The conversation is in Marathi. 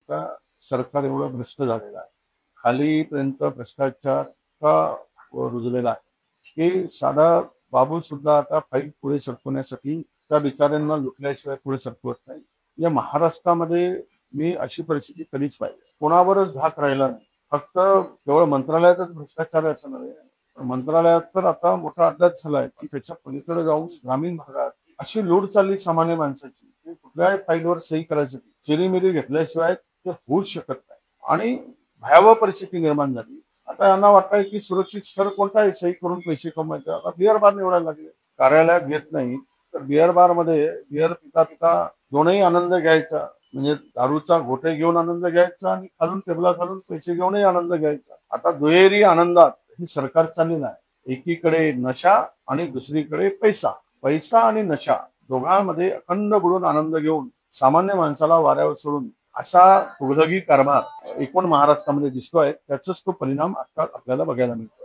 का सरकार एवढं भ्रष्ट झालेलं आहे, खालीपर्यंत भ्रष्टाचार का रुजलेला आहे की साधा बाबू सुद्धा आता फाईल पुढे सरकवण्यासाठी त्या बिचाऱ्यांना लुटल्याशिवाय पुढे सरकवत नाही. या महाराष्ट्रामध्ये मी अशी परिस्थिती कधीच पाहिली. कोणावरच धाक राहिला नाही. फक्त केवळ मंत्रालयातच भ्रष्टाचार आहे असं नव्हे. मंत्रालयात तर आता मोठा अड्डाच झालाय की त्याच्या पलीकडे जाऊन ग्रामीण भागात अशी लूट चालली सामान्य माणसाची की कुठल्याही फाईलवर सही करायची चिरीमिरी घेतल्याशिवाय ते होऊच शकत नाही आणि भयावह परिस्थिती निर्माण झाली. आता यांना वाटतंय की सुरक्षित स्थळ कोणता आहे, सही करून पैसे कमवायचे. आता बिअर बार निवडायला लागले. कार्यालयात घेत नाही तर बिअर बार मध्ये बिअर पिता पिता दोनही आनंद घ्यायचा. म्हणजे दारूचा घोटे घेऊन आनंद घ्यायचा आणि खालून टेबला घालून पैसे घेऊनही आनंद घ्यायचा. आता दुहेरी आनंदात ही सरकार चाललेलं आहे. एकीकडे नशा आणि दुसरीकडे पैसा. पैसा आणि नशा दोघांमध्ये अखंड बुडून आनंद घेऊन सामान्य माणसाला वाऱ्यावर सोडून असा तुघलकी कारभार एकूण महाराष्ट्रामध्ये दिसतोय. त्याचाच तो परिणाम आता आपल्याला बघायला मिळतोय.